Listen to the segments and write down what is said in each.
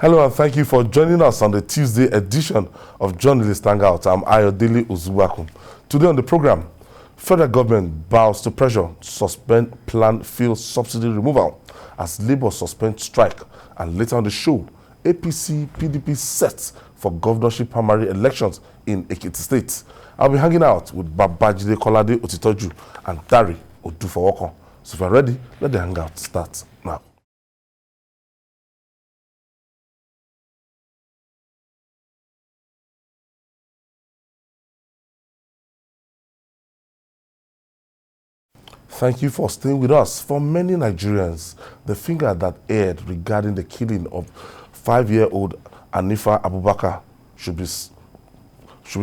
Hello and thank you for joining us on the Tuesday edition of Journalist Hangout. I'm Ayodele Uzuwakum. Today on the program, federal government bows to pressure to suspend planned fuel subsidy removal as Labour suspend strike. And later on the show, APC PDP set for governorship primary elections in Ekiti State. I'll be hanging out with Babajide Kolade Otitoju and Dari Odufawoko. So if you're ready, let the hangout start now. Thank you for staying with us. For many Nigerians, the finger that aired regarding the killing of 5-year-old Anifa Abubakar should be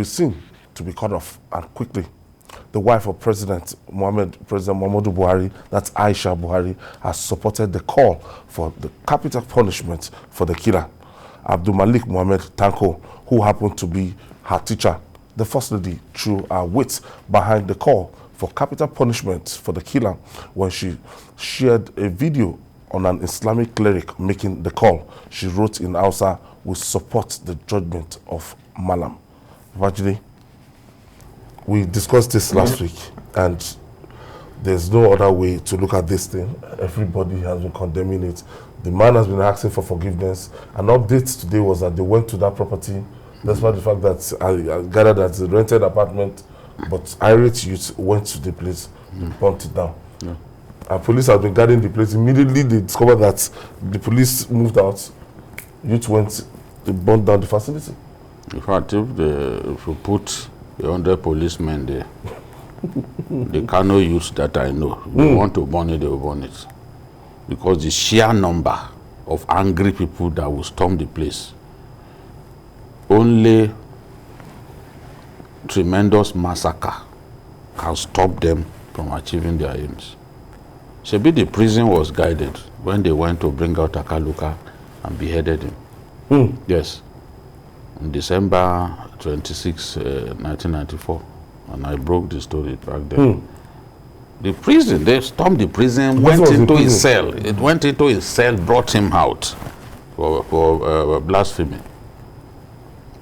seen to be cut off, and quickly. The wife of President Muhammadu Buhari, that's Aisha Buhari, has supported the call for the capital punishment for the killer, Abdul Malik Muhammad Tanko, who happened to be her teacher. The First Lady threw her weight behind the call for capital punishment for the killer when she shared a video on an Islamic cleric making the call. She wrote in Hausa, "We support the judgment of Malam." Vajidi, we discussed this last week, and there's no other way to look at this thing. Everybody has been condemning it. The man has been asking for forgiveness. An update today was that they went to that property, despite the fact that I gathered that it's a rented apartment, but irate youth went to the place, burnt it down. And police have been guarding the place. Immediately they discovered that the police moved out. Youth went, they burnt down the facility. In fact, if you put 100 policemen there, the Kano youth that I know, they want to burn it, they will burn it. Because the sheer number of angry people that will storm the place, only tremendous massacre can stop them from achieving their aims. Shebi, the prison was guided when they went to bring out Akaluka and beheaded him. Yes. On December 26, 1994, and I broke the story back then. The prison, they stormed the prison, went into his cell. It went into his cell, brought him out for blasphemy.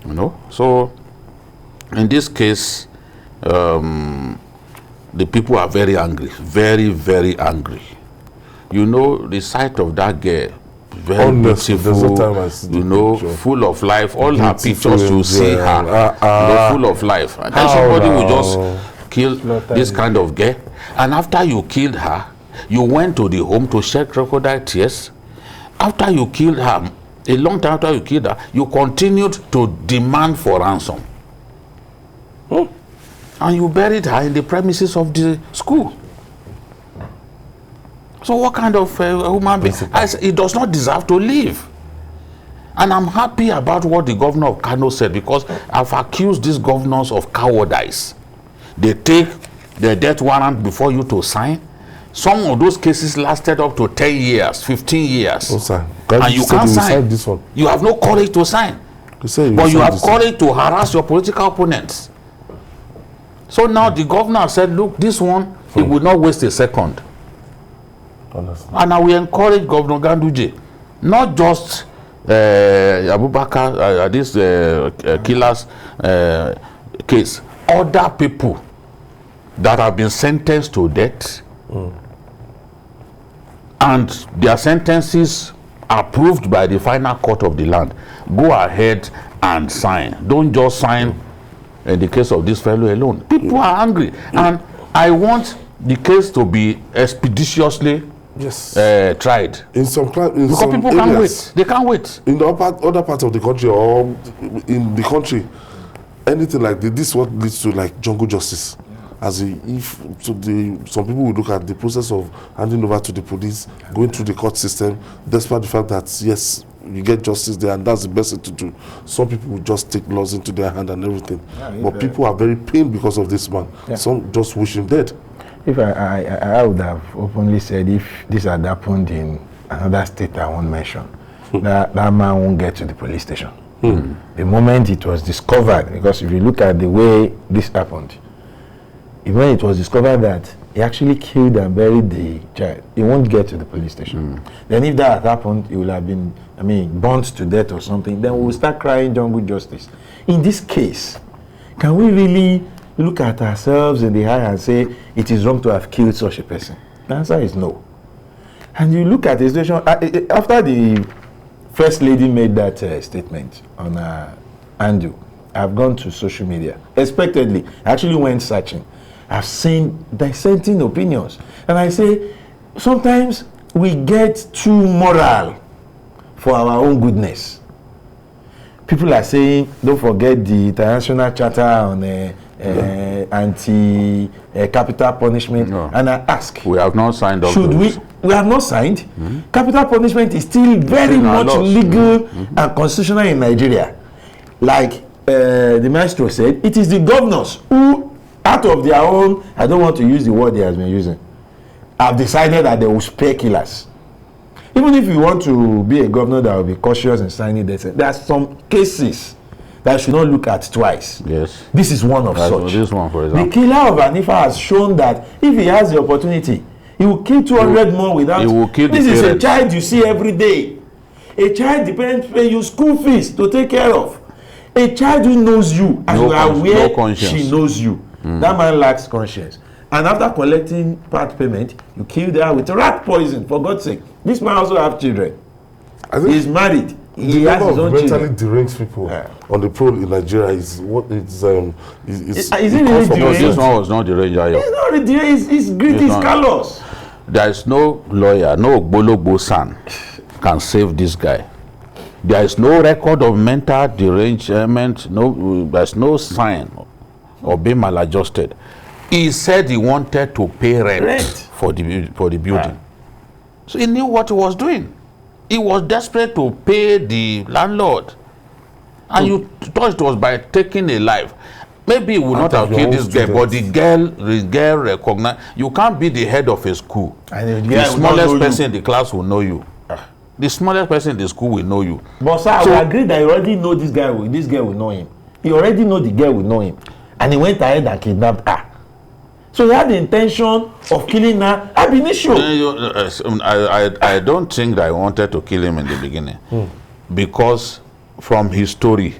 You know? So, in this case, the people are very angry, very, very angry. You know, the sight of that girl, very beautiful, you know, full of life. All her pictures, you see her, full of life. And then somebody will just kill this kind of girl. And after you killed her, you went to the home to shed crocodile tears. After you killed her, a long time after you killed her, you continued to demand for ransom. And you buried her in the premises of the school. So what kind of human being? He does not deserve to live. And I'm happy about what the governor of Kano said, because I've accused these governors of cowardice. They take the death warrant before you to sign. Some of those cases lasted up to 10 years, 15 years. Oh, sir. And you can't sign. This one. You have no courage to sign. But you have courage to harass your political opponents. So now the governor said, look, this one, he will not waste a second. And now we encourage Governor Ganduje, not just Abubakar, this killer's case, other people that have been sentenced to death and their sentences approved by the final court of the land, go ahead and sign. Don't just sign in the case of this fellow alone. People are angry, and I want the case to be expeditiously tried. Because people can't wait. They can't wait. In the other part of the country, or in the country, anything like this is what leads to like jungle justice. As if some people will look at the process of handing over to the police, going through the court system, despite the fact that yes, you get justice there, and that's the best thing to do. Some people will just take laws into their hand and everything. But people are very pained because of this man. Some just wish him dead. If I would have openly said, if this had happened in another state I won't mention, that man won't get to the police station. The moment it was discovered, because if you look at the way this happened, when it was discovered that he actually killed and buried the child, he won't get to the police station. Then if that had happened, he will have been, burnt to death or something. Then we will start crying jungle justice. In this case, can we really look at ourselves in the eye and say it is wrong to have killed such a person? The answer is no. And you look at the situation, after the First Lady made that statement on Andu, I've gone to social media, expectedly, I actually went searching. I've seen dissenting opinions. And I say, sometimes we get too moral for our own goodness. People are saying, don't forget the International Charter on anti-capital punishment. No. And I ask, we have not signed up. Should we have not signed? Capital punishment is still very much legal and constitutional in Nigeria. Like the maestro said, it is the governors who, out of their own, I don't want to use the word he has been using, have decided that they will spare killers. Even if you want to be a governor that will be cautious in signing this, there are some cases that you should not look at twice. Yes. This is one of such. This one, for example. The killer of Anifa has shown that if he has the opportunity, he will kill 200 more without. He will kill this the is parents. A child you see every day. A child depends pay you school fees to take care of. A child who knows you and you are aware she knows you. That man lacks conscience. And after collecting part payment, you kill her with rat poison, for God's sake. This man also have children. He's married. He has his own children. Mentally deranged people on the prowl in Nigeria is what it's is it really deranged? This one was not deranged. It's not really deranged. It's gritty, it's callous. There is no lawyer, no Ogbologbo son can save this guy. There is no record of mental derangement. There's no sign of being maladjusted. He said he wanted to pay rent. For the building. So he knew what he was doing. He was desperate to pay the landlord. And you thought it was by taking a life. Maybe he would not have killed this girl, but the girl recognized. You can't be the head of a school. And the smallest person in the class will know you. The smallest person in the school will know you. But sir, I would agree that you already know this girl will know him. You already know the girl will know him. And he went ahead and kidnapped her. So he had the intention of killing her ab initio. I don't think that I wanted to kill him in the beginning. Because from his story,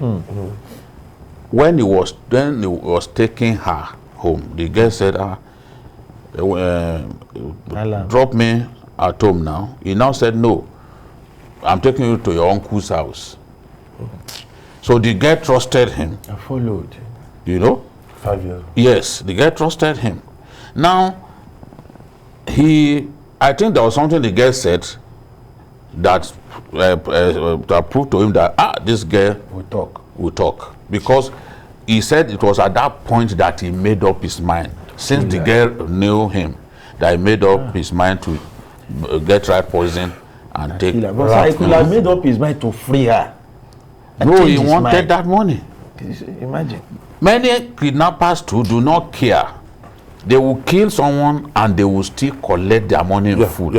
when he was taking her home, the girl said, drop me at home now. He now said, no, I'm taking you to your uncle's house. So the girl trusted him. I followed. You know? 5 years. Yes, the girl trusted him. Now, I think there was something the girl said that proved to him that, this girl will talk. Because he said it was at that point that he made up his mind. Since the girl knew him, that he made up his mind to get rat poison and take her. But he could have made up his mind to free her. No, he wanted that money. Imagine. Many kidnappers too do not care. They will kill someone and they will still collect their money in full.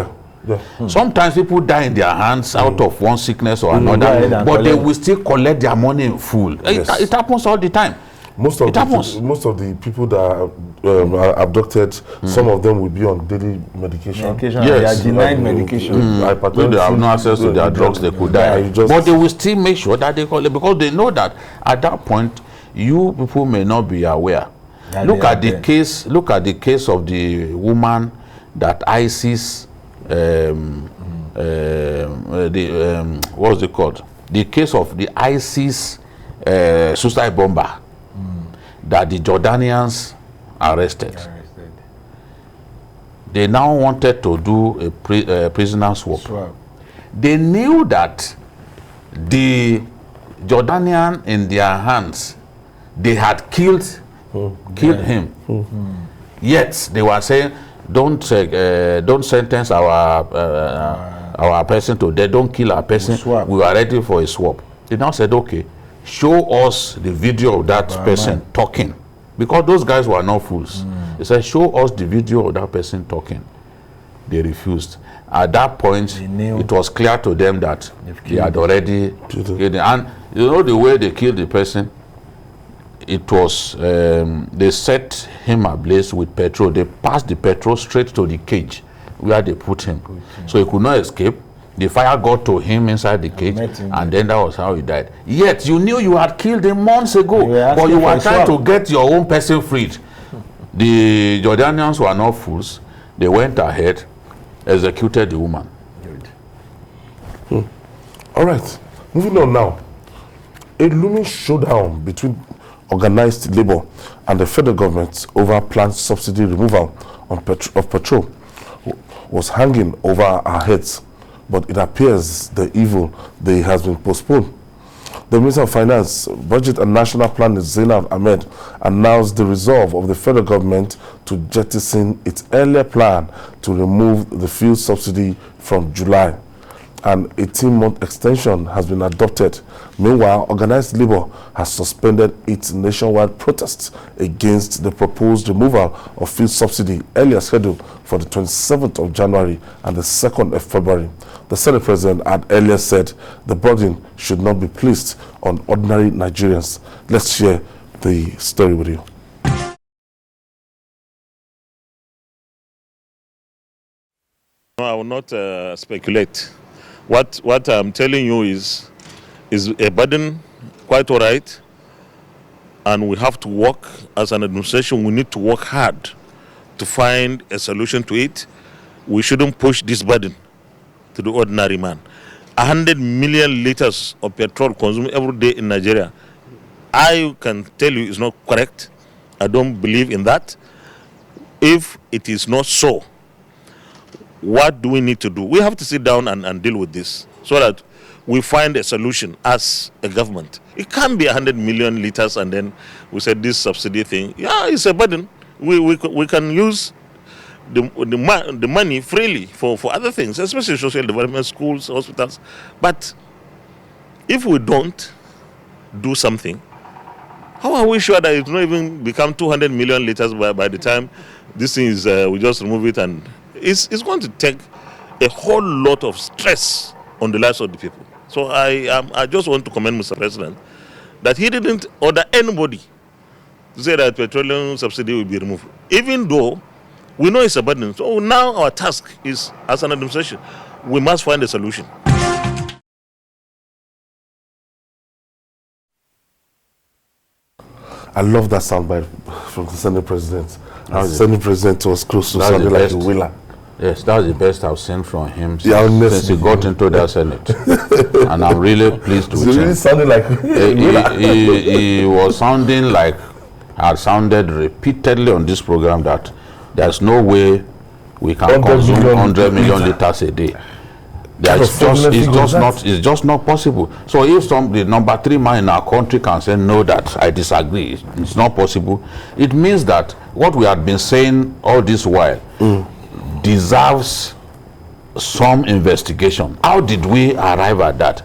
Sometimes people die in their hands out of one sickness or another, but they will still collect their money in full. Yes. It happens all the time. Most of the people that are abducted, some of them will be on daily medication. Yes. They are denied medication. When they have no access to their drugs, they could die. But they will still make sure that they collect, because they know that at that point, you people may not be aware. Look at the case of the woman that ISIS what's it called? The case of the ISIS suicide bomber that the Jordanians arrested. They now wanted to do a prisoner swap. They knew that the Jordanian in their hands, they had killed him. Yet they were saying, don't sentence our person to death, don't kill our person. We are ready for a swap. They now said, okay, show us the video of that person talking, because those guys were not fools. They said, show us the video of that person talking. They refused. At that point, it was clear to them that they had already killed him. And you know the way they killed the person? it was, they set him ablaze with petrol. They passed the petrol straight to the cage where they put him. So he could not escape. The fire got to him inside the cage, and then that was how he died. Yet you knew you had killed him months ago, but you were trying to get your own person freed. The Jordanians were not fools. They went ahead, executed the woman. All right, moving on now. A looming showdown between organized labor and the federal government over planned subsidy removal of petrol was hanging over our heads, but it appears the evil day has been postponed. The Minister of Finance, Budget and National Planning, Zainab Ahmed, announced the resolve of the federal government to jettison its earlier plan to remove the fuel subsidy from July. An 18-month extension has been adopted. Meanwhile, organized labor has suspended its nationwide protests against the proposed removal of fuel subsidy earlier scheduled for the 27th of January and the 2nd of February. The Senate President had earlier said the burden should not be placed on ordinary Nigerians. Let's share the story with you. I will not speculate. What I'm telling you is a burden, quite all right, and we have to work as an administration. We need to work hard to find a solution to it. We shouldn't push this burden to the ordinary man. 100 million liters of petrol consumed every day in Nigeria. I can tell you it's not correct. I don't believe in that. If it is not so, what do we need to do? We have to sit down and deal with this so that we find a solution as a government. It can't be 100 million liters and then we said this subsidy thing. Yeah, it's a burden. We can use the money freely for other things, especially social development, schools, hospitals. But if we don't do something, how are we sure that it will not even become 200 million liters by the time this thing is, we just remove it, and it's going to take a whole lot of stress on the lives of the people. So I just want to commend Mr. President that he didn't order anybody to say that petroleum subsidy will be removed, even though we know it's a burden. So now our task is, as an administration, we must find a solution. I love that soundbite from the Senate President. The Senate President was close to sounding like a wheeler. Yes, that's the best I've seen from him since he got into the Senate. And I'm really pleased with him. Really sounded like he was sounding like, had sounded repeatedly on this program that there's no way we can consume 100 million liters a day. It's just not possible. So if the number 3 man in our country can say no, that I disagree, it's not possible, it means that what we have been saying all this while deserves some investigation. How did we arrive at that?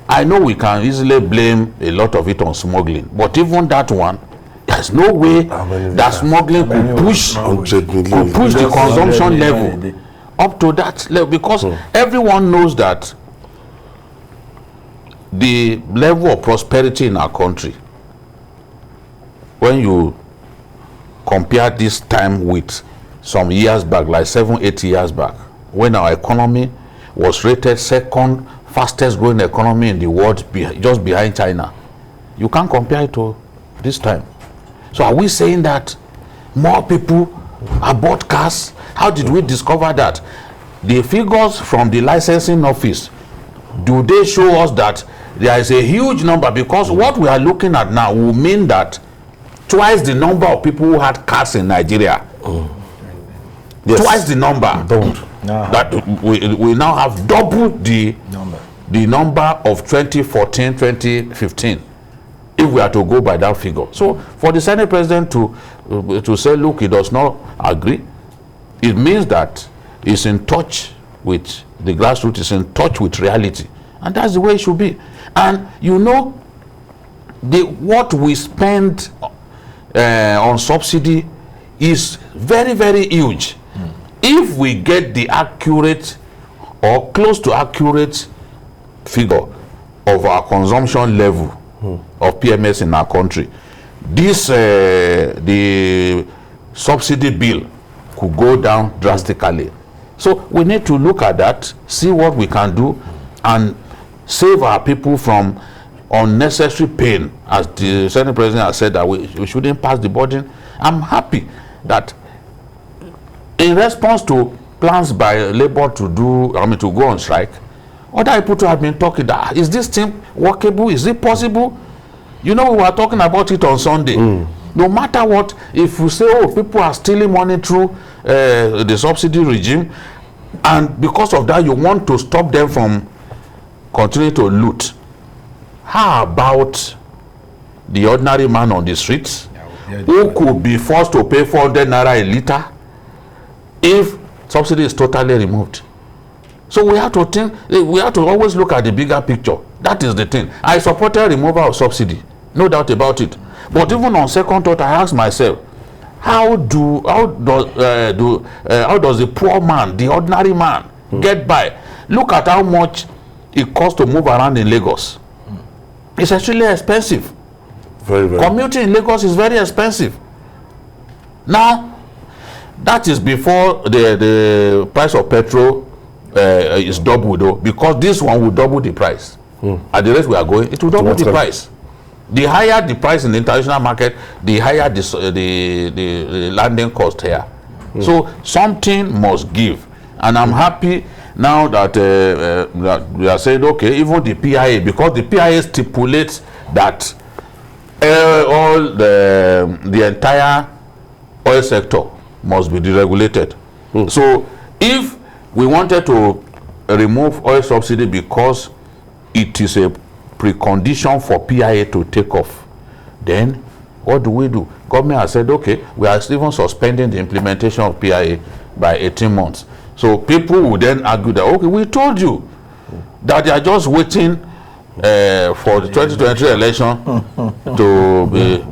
I know we can easily blame a lot of it on smuggling, but even that one, there's no way that smuggling could push the consumption level up to that level, because everyone knows that the level of prosperity in our country, when you compare this time with some years back, like 7-8 years back, when our economy was rated second fastest growing economy in the world, just behind China, you can't compare it to this time. So are we saying that more people bought cars? How did we discover that? The figures from the licensing office, do they show us that there is a huge number? Because what we are looking at now will mean that twice the number of people who had cars in Nigeria, twice the number, that we now have double the number of 2014, 2015. If we are to go by that figure. So for the Senate President to say, look, he does not agree, it means that he's in touch with the grassroots, is in touch with reality. And that's the way it should be. And you know, what we spend on subsidy is very, very huge. If we get the accurate or close to accurate figure of our consumption level of PMS in our country, this the subsidy bill could go down drastically. So we need to look at that, see what we can do, and save our people from unnecessary pain. As the Senate President has said that we shouldn't pass the burden. I'm happy that in response to plans by Labour to go on strike, other people have been talking that, is this thing workable? Is it possible? You know, we were talking about it on Sunday. No matter what, if you say, oh, people are stealing money through the subsidy regime, and because of that you want to stop them from continuing to loot, how about the ordinary man on the streets who could be forced to pay 400 naira a litre if subsidy is totally removed? So we have to think, we have to always look at the bigger picture. That is the thing. I supported removal of subsidy, no doubt about it. But even on second thought, I asked myself, how does the poor man, the ordinary man, get by? Look at how much it costs to move around in Lagos. It's actually expensive. Very, very. Commuting in Lagos is very expensive. Now, that is before the price of petrol is doubled, though, because this one will double the price. At the rate we are going, it will double the price. The higher the price in the international market, the higher the landing cost here. So something must give, and I'm happy now that, that we are saying, okay, even the PIA, because the PIA stipulates that all the entire oil sector must be deregulated. So if we wanted to remove oil subsidy because it is a precondition for PIA to take off, then what do? Government has said, okay, we are even suspending the implementation of PIA by 18 months. So people would then argue that, okay, we told you that they are just waiting for the 2023 election to be.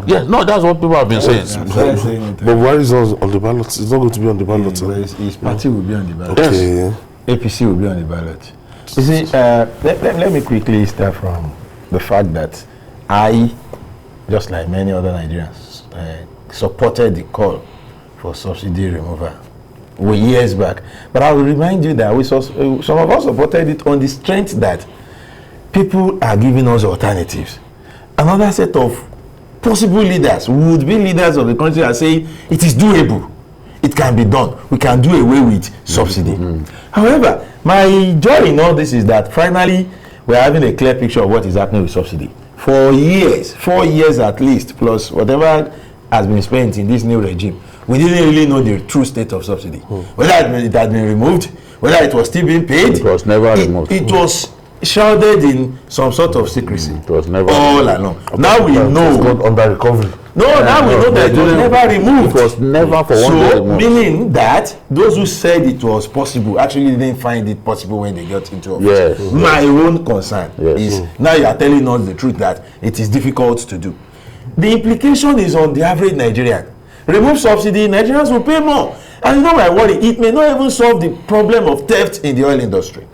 Yes, no, that's what people have been saying. But why is it on the ballot? It's not going to be on the ballot. His party will be on the ballot. Okay. Yes. APC will be on the ballot. You see, let me quickly start from the fact that I, just like many other Nigerians, supported the call for subsidy removal years back. But I will remind you that some of us supported it on the strength that people are giving us alternatives. Another set of possible leaders, would-be leaders of the country, are saying it is doable. It can be done. We can do away with subsidy. However, my joy in all this is that finally we're having a clear picture of what is happening with subsidy. For years, 4 years at least, plus whatever has been spent in this new regime, we didn't really know the true state of subsidy. Whether it had been removed, whether it was still being paid. It was never removed. It was shrouded in some sort of secrecy. It was never all along. Now we know. It's gone under recovery. Now we know that it was never removed. It was never for one day removed. Meaning that those who said it was possible actually didn't find it possible when they got into office. Yes. My own concern is now you are telling us the truth that it is difficult to do. The implication is on the average Nigerian. Remove subsidy, Nigerians will pay more. And you know my worry, it may not even solve the problem of theft in the oil industry.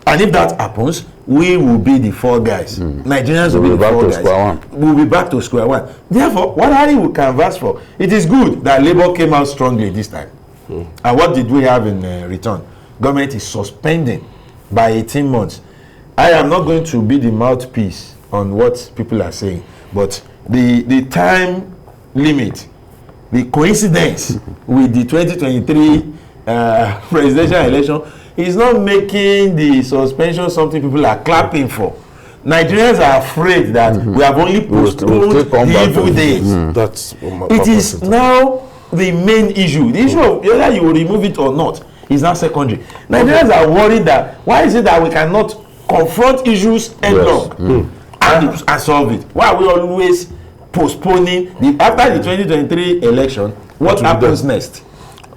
And if that happens, we will be the fall guys. Nigerians will be the fall guys. We'll be back to square one. Therefore, what are we canvass for? It is good that Labour came out strongly this time. And what did we have in return? Government is suspending by 18 months. I am not going to be the mouthpiece on what people are saying, but the time limit, the coincidence with the 2023 presidential election is not making the suspension something people are clapping for. Nigerians are afraid that we have only postponed the evil days. That's it is now the main issue. The issue of whether you will remove it or not is now secondary. Nigerians are worried that why is it that we cannot confront issues headlong and solve it? Why are we always postponing after the 2023 election? What happens next?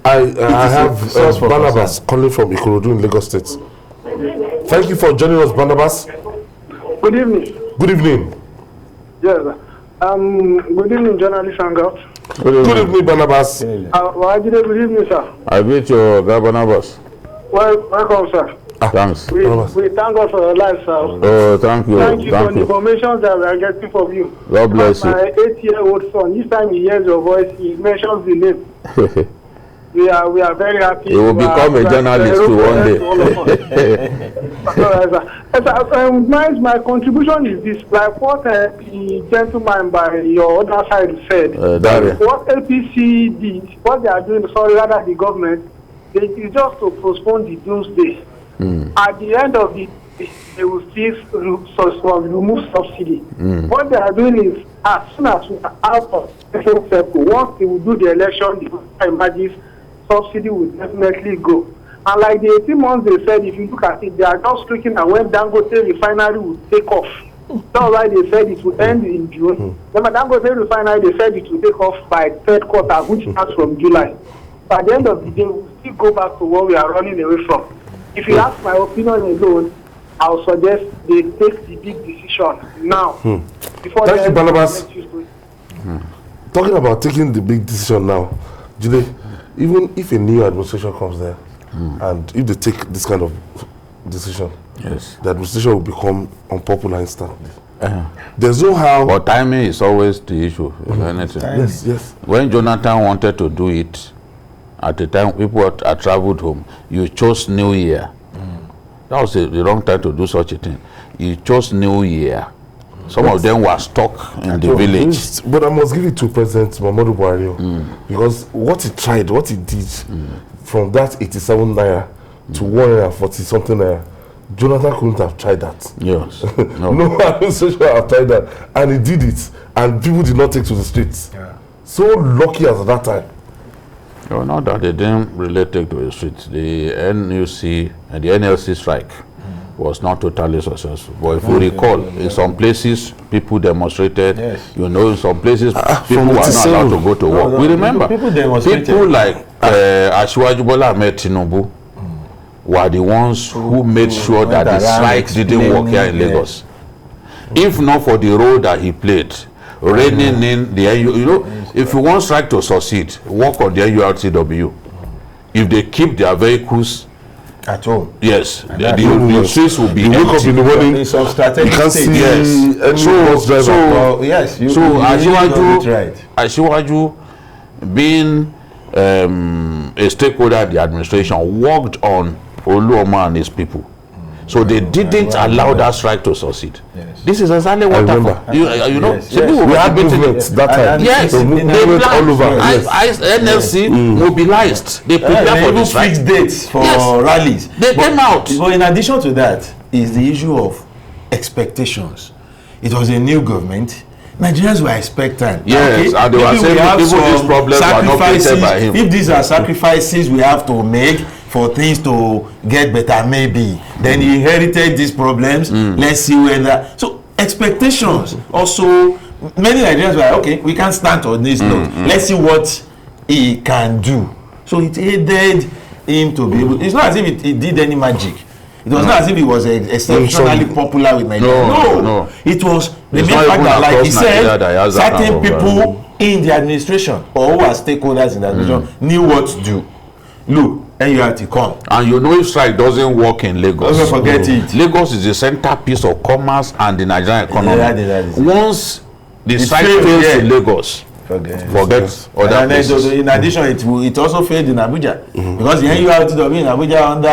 I have Barnabas calling from Ikorodu in Lagos State. Thank you for joining us, Barnabas. Good evening. Good evening. Yes. Good evening, journalist Hangout. Good evening, Barnabas. Good evening, sir. I greet your Barnabas. Welcome, sir. Thanks. We thank God for your life, sir. Oh, thank you. Thank you for the information that we are getting from you. God bless you. My 8-year-old son, each time he hears your voice, he mentions the name. We are very happy. He will become a journalist too one day. My contribution is this, like what the gentleman by your other side said. What APC did, what they are doing, rather the government, is just to postpone the doomsday. At the end of the day, they will still remove subsidy. What they are doing is, as soon as we are out of the circle, once they will do the election, the emerges, subsidy will definitely go. And like the 18 months they said, if you look at it, they are just looking at when Dangote refinery will take off. That's why they said it will end in June. Then Dangote refinery, they said it will take off by third quarter, which starts from July. But at the end of the day, we'll still go back to what we are running away from. If you ask my opinion alone, I would suggest they take the big decision now. Before Thank you, Barnabas. Talking about taking the big decision now, Jide, even if a new administration comes there, and if they take this kind of decision, yes, the administration will become unpopular instantly. There's no how. But timing is always the issue. Anything. Yes. When Jonathan wanted to do it, at the time people had traveled home, you chose New Year. That was the wrong time to do such a thing. You chose New Year. Some of them were stuck in the village. But I must give it to President Muhammadu Buhari, because what he tried, what he did, from that 87 naira to 140 something naira, Jonathan couldn't have tried that. Yes. No administration have tried that, and he did it, and people did not take to the streets. So lucky as at that time. No, not that they didn't really take to the streets. The NUC and the NLC strike was not totally successful. But if you recall, in some places, people demonstrated. Yes. You know, in some places, people were not allowed to go to work. We remember people demonstrated. people like Asiwaju Bola Ahmed Tinubu were the ones who made sure that the strike didn't work here in Lagos. If not for the role that he played, reining in the, you know, if you want strike to succeed, work on the NURTW. If they keep their vehicles at home, yes, the streets will be empty. Wake up in the morning, in some strategic you can't states. see any bus driver. So Asiwaju, being a stakeholder at the administration, worked on Oluoma and his people. So they didn't allow that strike to succeed. Yes. This is exactly what happened. You know, Yes. We had movement that time. Yes, So they movement planned. all over. Yes. NLC mobilized. They prepared for the strike. fixed dates for Yes. rallies. They came out. But in addition to that, is the issue of expectations. It was a new government. Nigerians were expectant. Yes, and they were saying even these problems were not created by him. If these are sacrifices we have to make for things to get better, maybe then he inherited these problems. Let's see whether. So expectations also, many Nigerians were okay, we can't stand on this note. Let's see what he can do. So it aided him to be able. It's not as if he did any magic. It was not as if he was exceptionally popular with Nigeria. No. It was the main fact that, like he said, certain people in the administration or who are stakeholders in the administration knew what to do. Look, NURT come. And you know, if strike doesn't work in Lagos, don't forget it. Lagos is the centerpiece of commerce and the Nigerian economy. That is Once the strike fails in Lagos, forget other places. In addition, it also failed in Abuja because the NURTW in Abuja under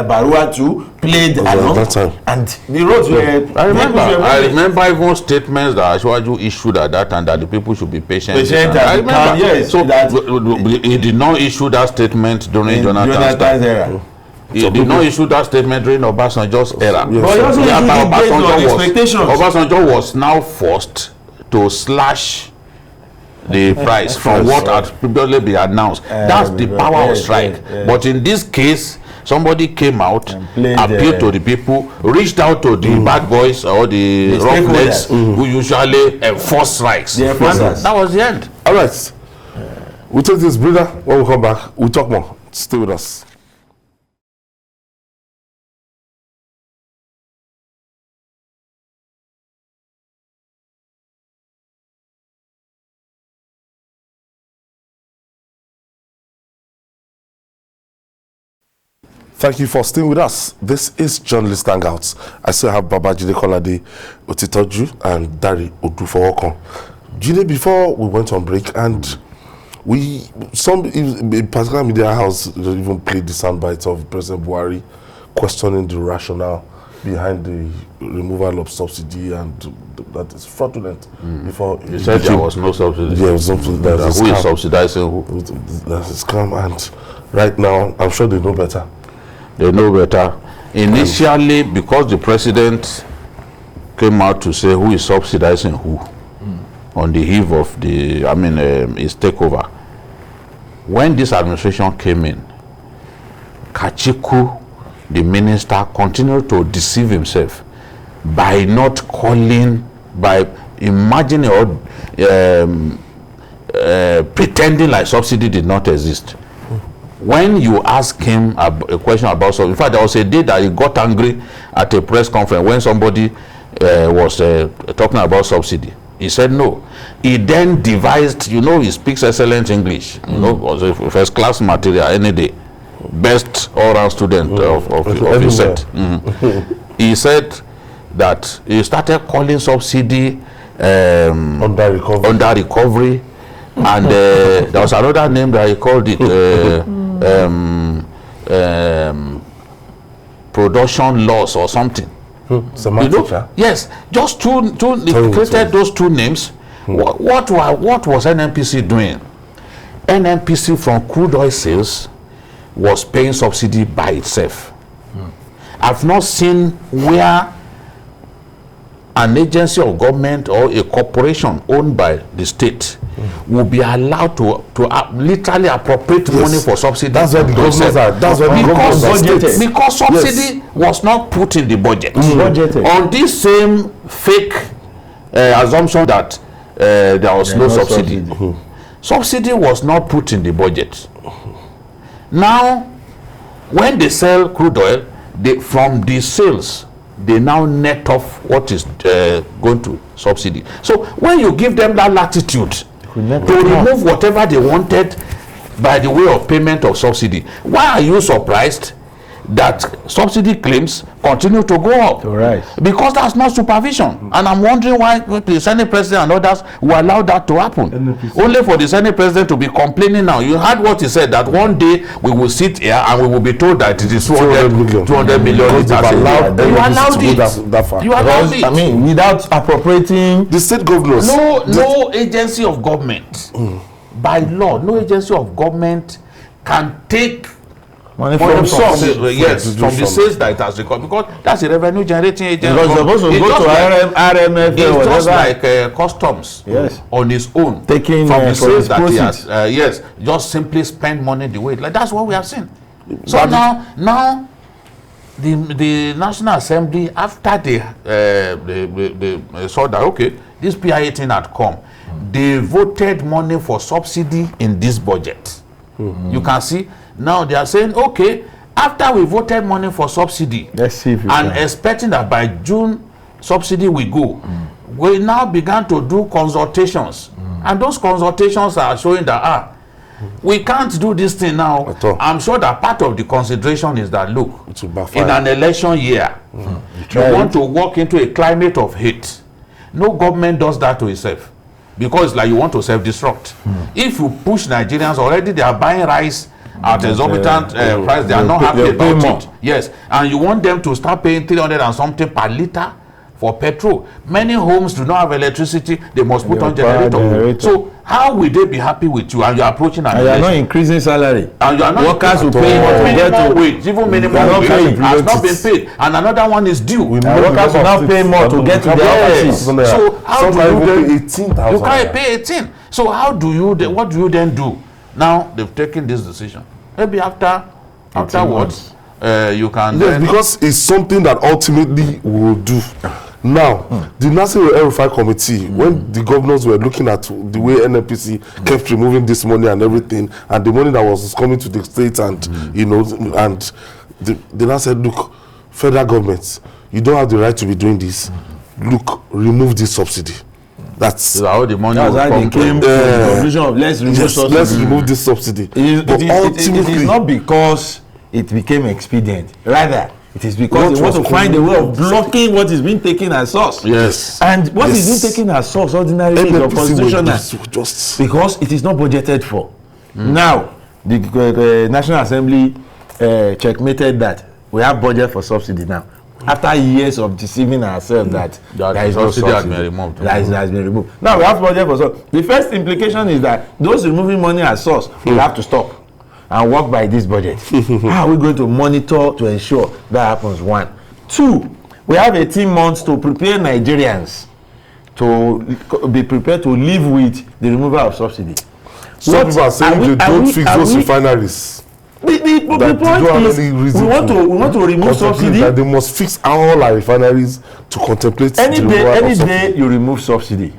Barua too played along, and the roads were. I remember even statements that Asiwaju issued at that time that the people should be patient. I remember. Yes, so he did not issue that statement during Jonathan's era. He did not issue that statement during Obasanjo's era. Yes. But he also issued based on expectations. Obasanjo was now forced to slash the price from what had previously been announced. That's the power of strike. But in this case, somebody came out, appealed to the people, reached out to the bad boys or the roughnecks who usually enforce strikes. That was the end. All right. We'll take this breather. When we come back, we'll talk more. Stay with us. Thank you for staying with us. This is Journalist Hangouts. I still have Babajide Kolade Otitoju and Dari Odufowokon. Jide, before we went on break, and some in particular media house even played the soundbite of President Buhari questioning the rationale behind the removal of subsidy, and that is fraudulent. Before he said there was no subsidy. There was no subsidy. Who is subsidizing who? That's a scam, and right now I'm sure they know better. They know better. Initially, because the president came out to say who is subsidizing who on the eve of his takeover. When this administration came in, Kachiku, the minister, continued to deceive himself by not calling, by imagining or pretending like subsidy did not exist. When you ask him a question about subsidy, in fact, there was a day that he got angry at a press conference when somebody was talking about subsidy. He said no. He then devised, he speaks excellent English, was a first class material any day. Best all-round student of his set. He said that he started calling subsidy Under recovery, and there was another name that he called it production loss or something. Yes, just two he created those two names. What was NNPC doing? NNPC from crude oil sales was paying subsidy by itself. I've not seen where an agency of government or a corporation owned by the state will be allowed to literally appropriate money for subsidy. That's why the governors are. That's why the governors are budgeted. Because subsidy was not put in the budget. On this same fake assumption that there was no subsidy. Subsidy was not put in the budget. Now, when they sell crude oil, from the sales, they now net off what is going to subsidy. So when you give them that latitude to remove whatever they wanted by the way of payment of subsidy, why are you surprised that subsidy claims continue to go up? Right. Because that's not supervision. And I'm wondering why the Senate President and others will allow that to happen. Only for the Senate President to be complaining now. You heard what he said, that one day we will sit here and we will be told that it is 200 million. You allowed it. You allowed it. I mean, without appropriating the state governors. No agency of government, by law, no agency of government can take money from the sales that it has recorded, because that's a revenue generating agency. Because you're supposed to go to RMF. It's just like customs on its own, taking from the sales that he has. Just simply spend money the way. Like that's what we have seen. So now the National Assembly, after they saw that okay, this PIA thing had come, they voted money for subsidy in this budget. You can see. Now they are saying, okay, after we voted money for subsidy, let's see if expecting that by June subsidy will go, we now began to do consultations, and those consultations are showing that we can't do this thing now. I'm sure that part of the consideration is that look, in an election year, you want to walk into a climate of hate. No government does that to itself, because it's like you want to self-destruct. If you push Nigerians already, they are buying rice at exorbitant price, they are not happy about it. Yes, and you want them to start paying 300 and something per liter for petrol. Many homes do not have electricity, they must put on generator. So how will they be happy with you? And you are approaching an election. You are not increasing salary. And you are not workers will pay minimum wage. Even minimum wage has not been paid. And another one is due. Workers will now pay more to get to their offices. So how do you then? You can't pay 18. So how do you then? What do you then do? Now they've taken this decision. Maybe afterwards, you can. Yes, because it's something that ultimately we will do. Now, the Nasir El-Rufai committee, when the governors were looking at the way NNPC kept removing this money and everything, and the money that was coming to the states, and and they now said, look, federal government, you don't have the right to be doing this. Look, remove this subsidy. That's how the money that's how they came to the conclusion of let's remove this subsidy. It is not because it became expedient. Rather, it is because they want to find a way of blocking what is being taken as source. Yes. And what is being taken as source ordinarily is unconstitutional because it is not budgeted for. Now, the National Assembly checkmated that. We have budget for subsidy now. After years of deceiving ourselves that there is no subsidy has been removed. That has been removed. Now we have budget for subsidy. The first implication is that those removing money as source will have to stop and work by this budget. How are we going to monitor to ensure that happens? 1. 2, we have 18 months to prepare Nigerians to be prepared to live with the removal of subsidy. Some people are saying they don't fix those refineries. The point is, we want to remove subsidy. That they must fix all our refineries to contemplate any day you remove subsidy,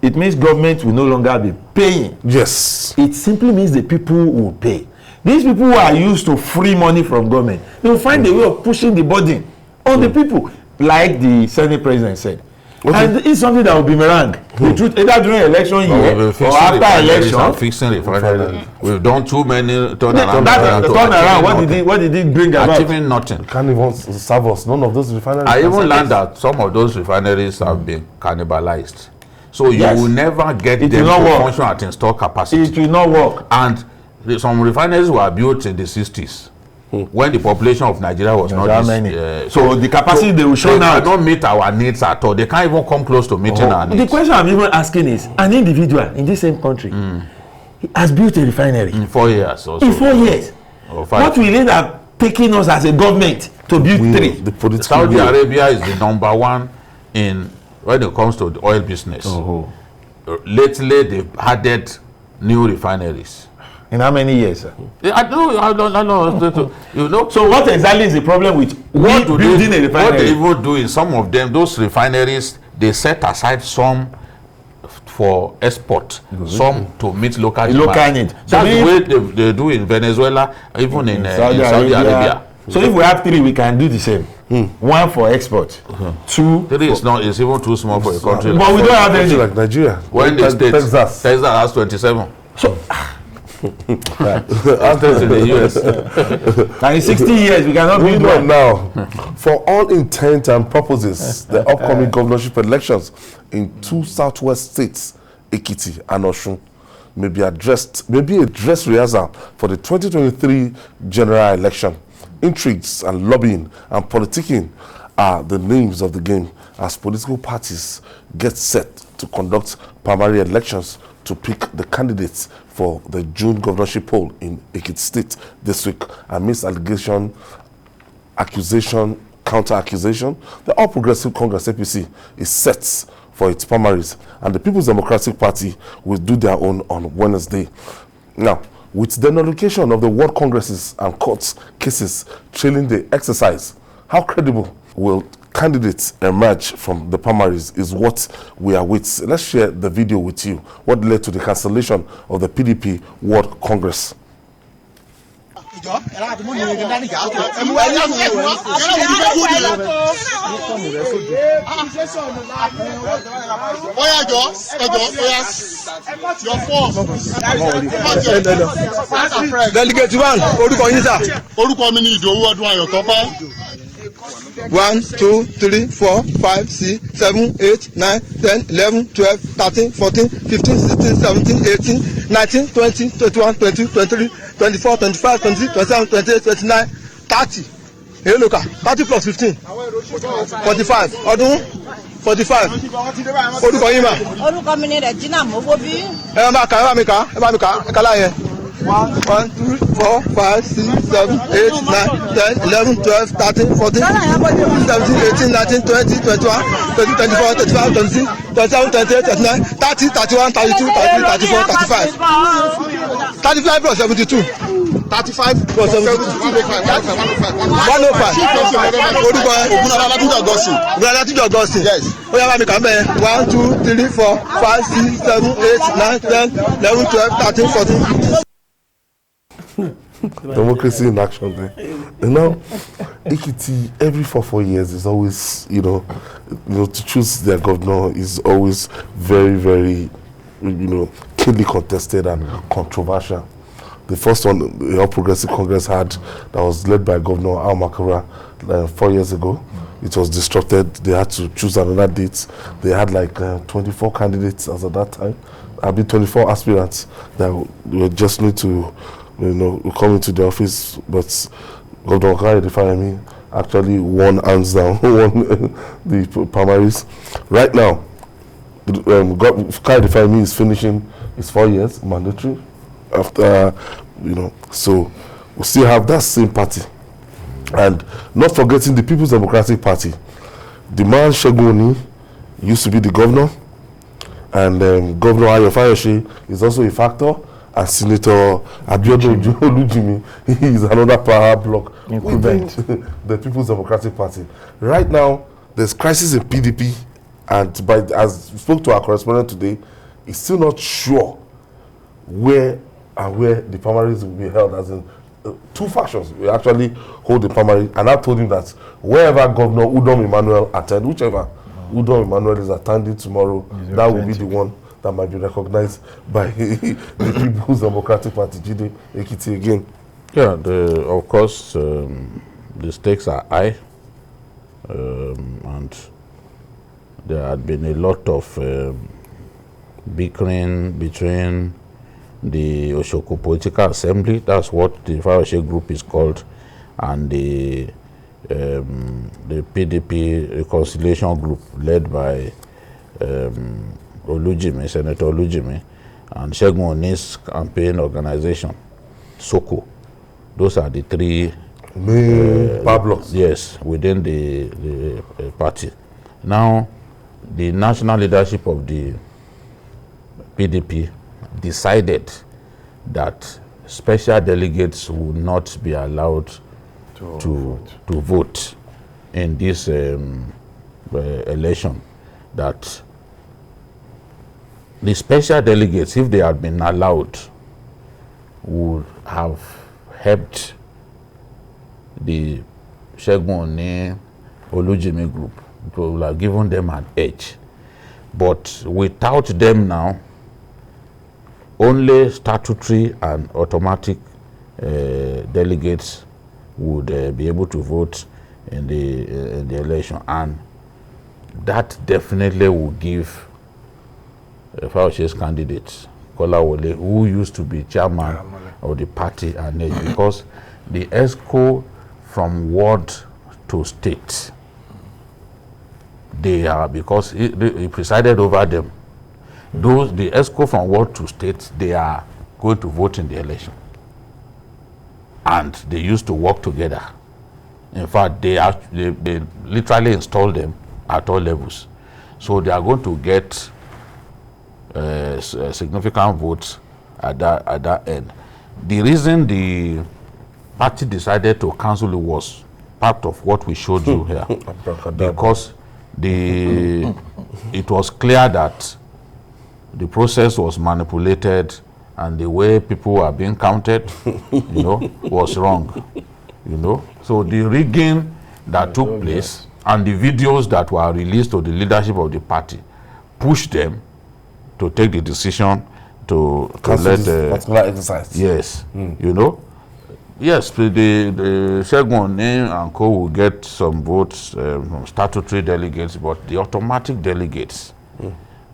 it means government will no longer be paying. Yes. It simply means the people will pay. These people who are used to free money from government, they will find a way of pushing the burden on the people, like the Senate president said. Okay. And it's something that will boomerang. The truth, either during election year or after election. Fixing refineries. We've done too many turnaround. What did it bring about? Achieving nothing. Can't even serve us. None of those refineries. I even learned that some of those refineries have been cannibalized. So you will never get them to function at install capacity. It will not work. And some refineries were built in the 60s. When the population of Nigeria was not this many. So the capacity they will show now don't meet our needs at all. They can't even come close to meeting our needs. The question I'm even asking is, an individual in this same country has built a refinery in 4 years or so. In 4 years. What will it have taken us as a government to build 3? Saudi Arabia is the #1 when it comes to the oil business. Lately, they've added new refineries. In how many years, sir? I don't know. You know. So what exactly is the problem with building a refinery? What they even do in some of them, those refineries, they set aside some for export, some to meet local need. So that's the way they do in Venezuela, even in Saudi Arabia. So if we have 3, we can do the same. 1 for export. 2. 3 is not. It's even too small for a country. But we don't have any. Like Nigeria. When the state Texas has 27. So. After to the US. And in 60 years, we cannot build one. Now, for all intent and purposes, the upcoming governorship elections in 2 southwest states, Ekiti and Osun, may be a dress rehearsal for the 2023 general election. Intrigues and lobbying and politicking are the names of the game as political parties get set to conduct primary elections to pick the candidates for the June governorship poll in Ekiti State this week. Amidst accusation, counter-accusation, the All Progressive Congress APC is set for its primaries, and the People's Democratic Party will do their own on Wednesday. Now, with the nullification of the World Congresses and courts cases trailing the exercise, how credible will candidates emerge from the primaries is what we are with. Let's share the video with you. What led to the cancellation of the PDP World Congress? Delegate 1, orúkọ yín sà. Orúkọ mi ni Ìdòwú Ọdún Ayọ̀ Tọ́pẹ́. 1, 2, 3, 4, 5, 6, 7, 8, 9, 10, 11, 12, 13, 14, 15, 16, 17, 18, 19, 20, 21, 22, 23, 24, 25, 26, 27, 28, 29, 30. Hey, look, 30 plus 15. 45. Ọdún 45. Orúkọ yín mà. Orúkọ mi ni Regina Mogobi. Ẹ bá mi kà. Ẹ kà láyé. 1, 2, 4, 5, 6, 7, 8, 9, 10, 11, 12, 13, 14, 15, 17, 18, 19, 20, 21, 22, 24, 25, 26, 27, 28, 29, 30, 31, 32, 33, 34, 35. 35 plus 72. 35 plus 72. 105. Orúkọ Ògúnadátúnjọ Augustine. Yes. Ó yá bá mi kà mẹ́ 1, 2, 3, 4, 5, 6, 7, 8, 9, 10, 11, 12, 13, 14, 15. Democracy in action there. You know, Ekiti every 4 years is always, to choose their governor is always very, very, keenly contested and controversial. The first one, the All Progressive Congress had, that was led by Governor Al Makura 4 years ago. It was disrupted. They had to choose another date. They had like 24 candidates as at that time. I mean 24 aspirants that were just need to, come into the office. But Governor Kayode actually won hands down, won the primaries. Right now, Kayode is finishing his 4 years mandatory. After, so we still have that same party. And not forgetting the People's Democratic Party. The man Segun Oni used to be the governor, and Governor Ayo Fayose is also a factor, and Senator Abiodun Olujimi is another power block within the People's Democratic Party. Right now, there's crisis in PDP, and as we spoke to our correspondent today, he's still not sure where the primaries will be held, as in two factions will actually hold the primary. And I told him that wherever Governor Udom Emmanuel attend, whichever Udom Emmanuel is attending tomorrow, that will be the one that might be recognized by the People's Democratic Party. Jide Ekiti again. Yeah, of course, the stakes are high, and there had been a lot of bickering between the Oshoko Political Assembly, that's what the Fayose group is called, and the PDP Reconciliation Group led by Olujimi, Senator Olujimi, and Segun Oni's campaign organization, SOCO. Those are the three main blocks. Yes, within the party. Now, the national leadership of the PDP decided that special delegates would not be allowed to vote in this election. That the special delegates, if they had been allowed, would have helped the Segun Oni Olujimi group, would have given them an edge. But without them now, only statutory and automatic delegates would be able to vote in the election, and that definitely will give Fayose's candidate, Kolawole, who used to be chairman of the party, an edge, because the ESCO from ward to state, they are, because he presided over them, the ESCO from ward to state, they are going to vote in the election. And they used to work together. In fact, they literally installed them at all levels. So they are going to get significant votes at that end. The reason the party decided to cancel it was part of what we showed you here. Because it was clear that the process was manipulated, and the way people were being counted, was wrong. So the rigging that took place and the videos that were released to the leadership of the party pushed them to take the decision to let particular exercise. Yes, yes, the Segun Oni and co will get some votes from statutory delegates, but the automatic delegates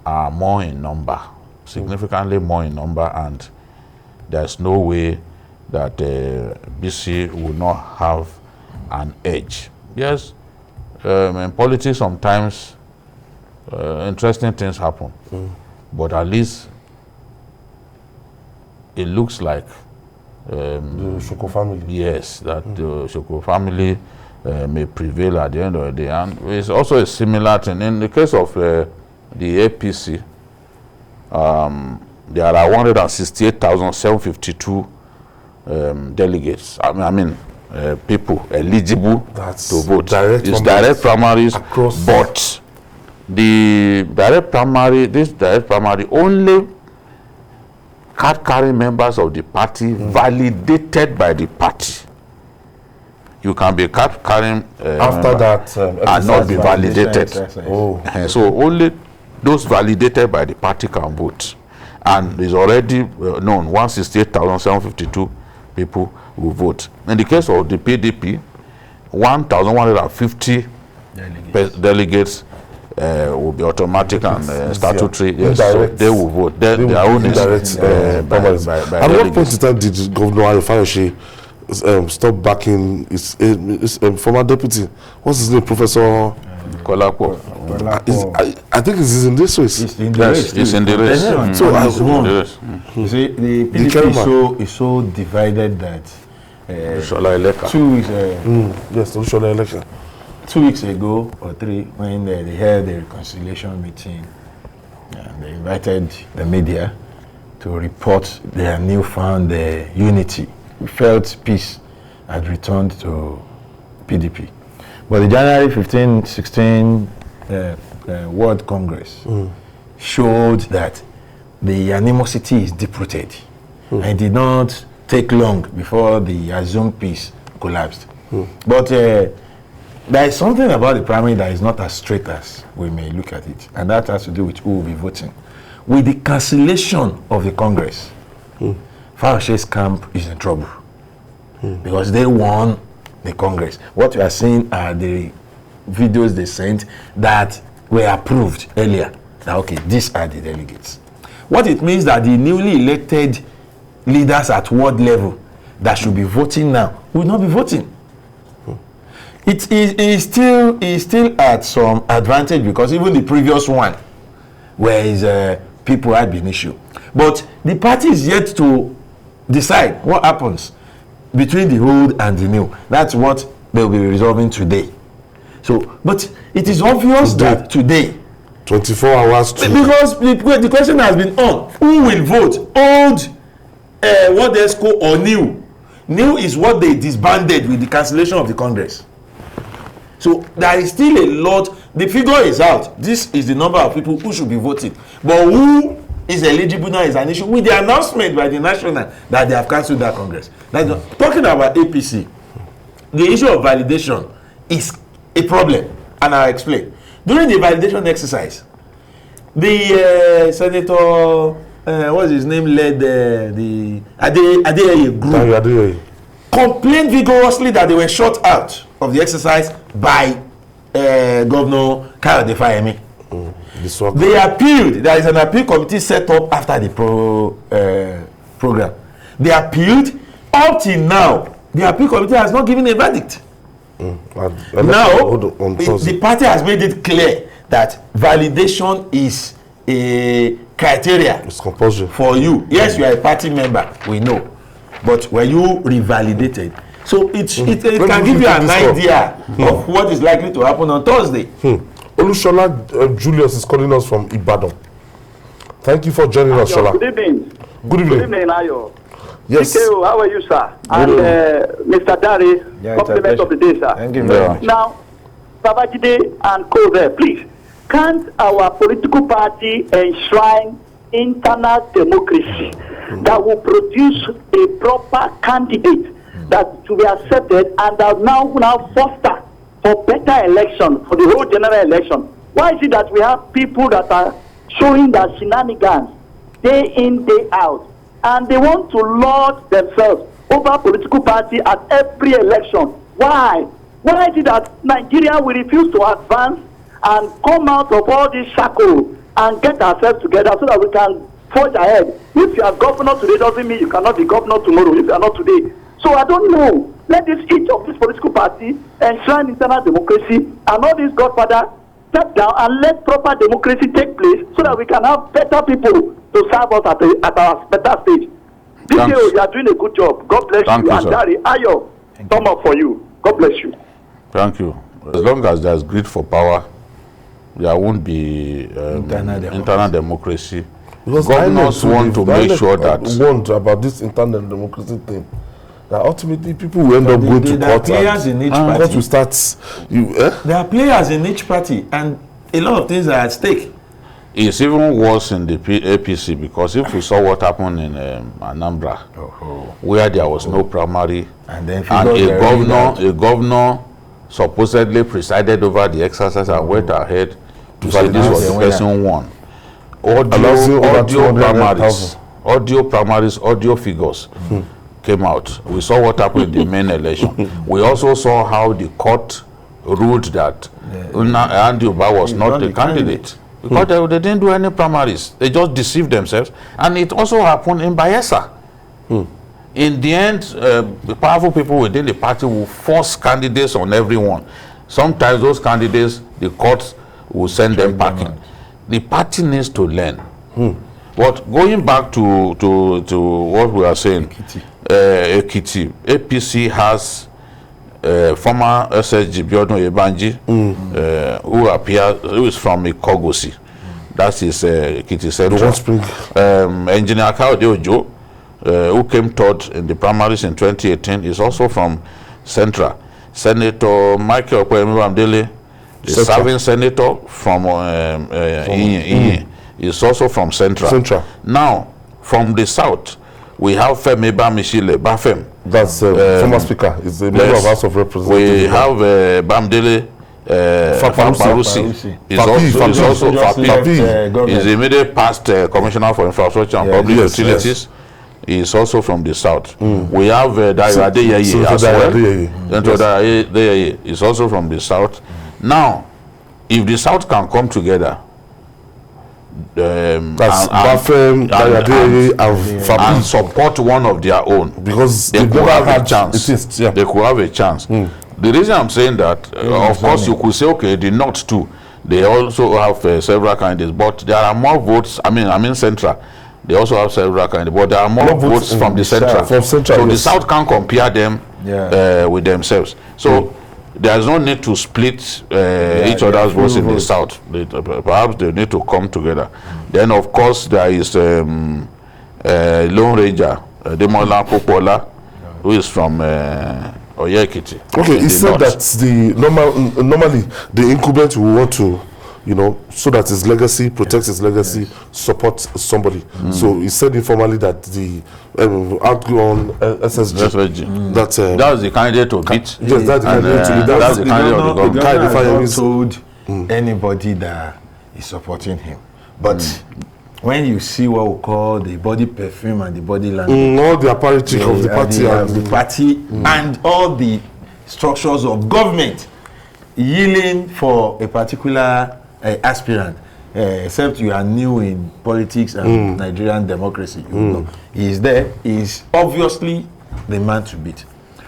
are more in number, significantly more in number, and there's no way that BC will not have an edge. Yes, in politics sometimes interesting things happen, but at least it looks like the Shoko family. Yes, that the Shoko family may prevail at the end of the day. And it's also a similar thing. In the case of the APC, there are 168,752 delegates. People eligible to vote. It's direct primaries, but this direct primary, only card-carrying members of the party validated by the party. You can be card-carrying after that and not be validated. So only those validated by the party can vote. and it's already known 168,752 people will vote. In the case of the PDP, 1,150 delegates will be automatic and statutory. Yes, so they will vote. Their own is by At what point in time did Governor Ayofayose stop backing his former deputy? What's his name? Professor Kolapo. I think it's in this race. It's in the race. It's in the race. So as one, you see, the PDP is so divided that 2 weeks. Yes, the election. 2 weeks ago or 3, when they held the reconciliation meeting, and they invited the media to report their newfound unity. We felt peace had returned to PDP. But the January 15, 16 World Congress showed that the animosity is deep-rooted. And it did not take long before the assumed peace collapsed. But there is something about the primary that is not as straight as we may look at it, and that has to do with who will be voting. With the cancellation of the Congress, Fayose's camp is in trouble because they won the Congress. What we are seeing are the videos they sent that were approved earlier. That okay, these are the delegates. What it means that the newly elected leaders at world level that should be voting now will not be voting. It is still at some advantage because even the previous one, where his people had been issue, but the party is yet to decide what happens between the old and the new. That's what they will be resolving today. So, but it is obvious that today, 24 hours to because the question has been on who will vote, old, what they call or new. New is what they disbanded with the cancellation of the Congress. So there is still a lot. The figure is out. This is the number of people who should be voting. But who is eligible now is an issue with the announcement by the national that they have cancelled that Congress. Talking about APC, the issue of validation is a problem, and I'll explain. During the validation exercise, the Senator, what's his name, led the Adeyeye group complained vigorously that they were shut out of the exercise by Governor Kayode Fayemi. They appealed. There is an appeal committee set up after the program. They appealed. Up till now, the appeal committee has not given a verdict. Now, the party has made it clear that validation is a criteria. It's compulsory for you. Yes, you are a party member. We know. But were you revalidated? So it can give you an idea of what is likely to happen on Thursday. Olushola Julius is calling us from Ibadan. Thank you for joining us, Shola. Good evening. Good evening. Good evening, Ayo. Yes. TKO, how are you, sir? And Mr. Dari, compliment of the day, sir. Thank you very much. Now, Babajide and co there, please. Can't our political party enshrine internal democracy that will produce a proper candidate that to be accepted and that now foster for better election, for the whole general election? Why is it that we have people that are showing their shenanigans day in, day out, and they want to lord themselves over political party at every election? Why? Why is it that Nigeria will refuse to advance and come out of all this shackle and get ourselves together so that we can forge ahead? If you are governor today doesn't mean you cannot be governor tomorrow if you are not today. So I don't know. Let each of this political party enshrine internal democracy and all these godfather step down and let proper democracy take place so that we can have better people to serve us at our better stage. DKO, you are doing a good job. God bless you. And Dari, Ayo, thumb up for you. God bless you. Thank you. As long as there's greed for power, there won't be internal democracy. Because governors want to make sure that want about this internal democracy thing. That ultimately people will end up going to court. There are players in each party. Court will start. There are players in each party, and a lot of things are at stake. It's even worse in the APC because if we saw what happened in Anambra, where there was no primary, and a governor supposedly presided over the exercise and went ahead to say this was the person won. audio primaries, audio figures came out. We saw what happened in the main election. We also saw how the court ruled that Andy Uba was not the candidate. Because they didn't do any primaries. They just deceived themselves. And it also happened in Bayelsa. In the end, the powerful people within the party will force candidates on everyone. Sometimes those candidates, the courts will send them packing. The party needs to learn. But going back to what we are saying, Ekiti, APC has former SSG Biodun Yebanji, who is from Ikogosi. That is Ekiti Central. Engineer Kaode Ojo, who came third in the primaries in 2018, is also from Central. Senator Michael Okwemibamdele, the serving senator from Inyi, is also from Central. Now, from the south, we have Femi Bamishile, Bafem. That's former speaker. Is a member of House of Representatives. We have Bamdele Faparusi. Is also Fapi. Is the immediate past Commissioner for Infrastructure and Public Utilities. He is also from the south. We have Dayo Adeyeye as well. Adeyeye is also from the south. Now, if the south can come together, and support one of their own, because they could have a chance. They could have a chance. The reason I'm saying that, of course, you could say, okay, the North too, they also have several candidates, but there are more votes. I mean Central, they also have several candidates, but there are more votes from the Central. So the South can compare them with themselves. So there is no need to split each other's votes in the South. Perhaps they need to come together. Then, of course, there is Lone Ranger, Demola Popola, who is from Oyekiti. Okay, he said that normally the incumbent will want to, so that his legacy, protects his legacy, supports somebody. So he said informally that the outgoing SSG, that's the candidate to beat. Yes, that's the candidate to beat. That's the candidate of the government. Told anybody that is supporting him. But when you see what we call the body perfume and the body language, all the apparatus of the party, and all the structures of government yielding for a particular aspirant, except you are new in politics and Nigerian democracy, he is there. He is obviously the man to beat.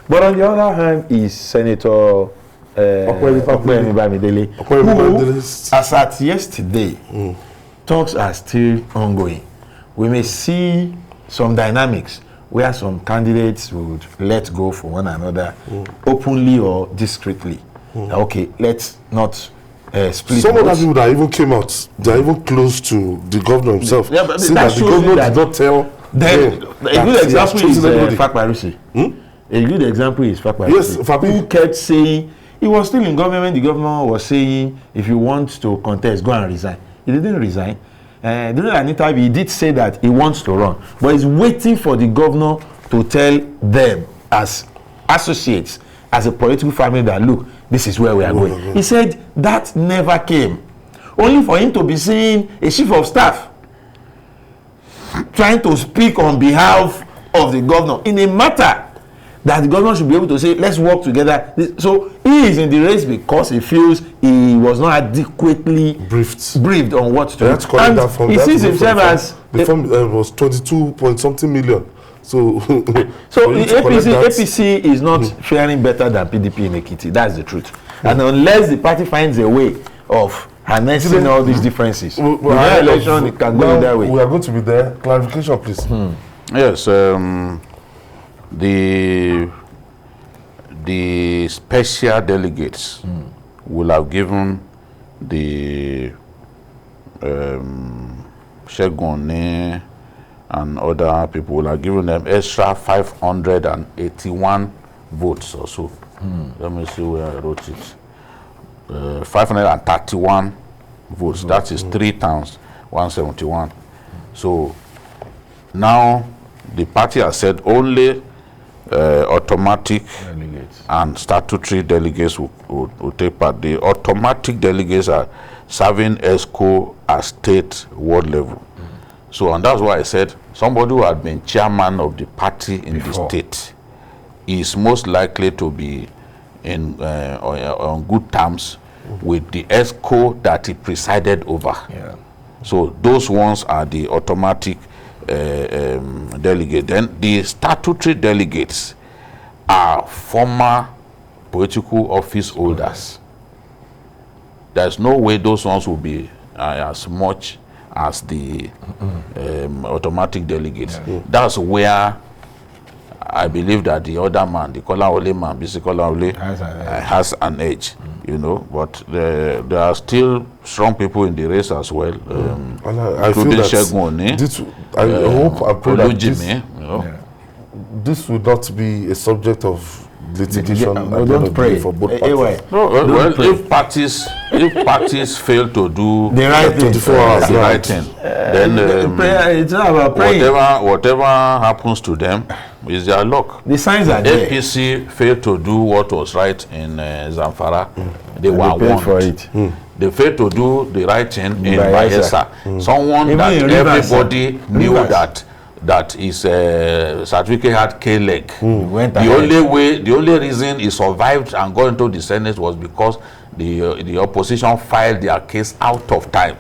But on the other hand, is Senator Okwemibamidele, who, as at yesterday, talks are still ongoing. We may see some dynamics where some candidates would let go for one another, openly or discreetly. Okay, let's not split. Some of the people that even came out, they are even close to the governor himself. Yeah, but that the governor did not tell them. A good example is Fakparusi. A good example is Fakparusi. Yes, who kept saying, he was still in government when the governor was saying, if you want to contest, go and resign. He didn't resign. During an interview, he did say that he wants to run, but he's waiting for the governor to tell them as associates, as a political family, that look, this is where we are going. He said that never came. Only for him to be seeing a chief of staff trying to speak on behalf of the governor in a matter that the governor should be able to say, let's work together. So he is in the race because he feels he was not adequately briefed on what to do. And he sees himself as... The form was 22 point something million. So APC is not faring better than PDP in Ekiti. That's the truth. And unless the party finds a way of harnessing all these differences, election, it can go that way. We are going to be there. Clarification, please. Yes, the special delegates will have given the Shegoni and other people will have given them extra 581 votes or so. Let me see where I wrote it. 531 votes. That is 3 times 171. So now the party has said only automatic delegates and statutory delegates will take part. The automatic delegates are serving ESCO at state ward level. So, and that's why I said somebody who had been chairman of the party in the state is most likely to be on good terms with the ESCO that he presided over. Yeah. So those ones are the automatic delegate. Then the statutory delegates are former political office holders. There's no way those ones will be as much as the automatic delegates. That's where I believe that the other man, the Kolawole man, Bisi Kolawole, has an edge, you know. But there are still strong people in the race as well, I feel that this, I hope I pray that this would not be a subject of litigation. Don't pray for both parties. If parties fail to do the right thing, 24 hours, the right thing, then it's not about praying. Whatever happens to them is their luck. The signs are there. APC failed to do what was right in Zamfara. They were paid for it. They failed to do the right thing in Bayelsa. Someone Even that everybody knew that his certificate had K-leg. The only reason he survived and got into the Senate was because the opposition filed their case out of time.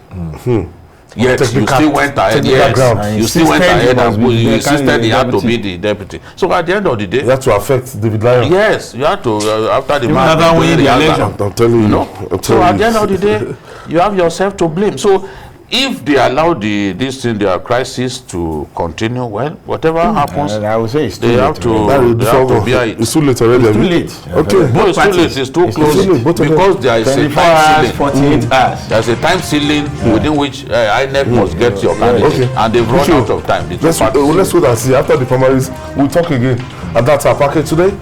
Yet you still went ahead. Yes, you still went ahead and you insisted he had to be the deputy. So at the end of the day, you have to affect David Lyon. Yes, you have to after the man win the election. I'm telling you. So at the end of the day, you have yourself to blame. So if they allow their crisis to continue, well, whatever happens, I would say it's too they have to bear it. It's too late already. It's too late. Okay, no, it's too late. It's too close because there is a time ceiling. 48 hours. There's a time ceiling within which INEC must get your candidate, and they've run out of time. Let's wait and see. After the primaries, we'll talk again. And that's our package today.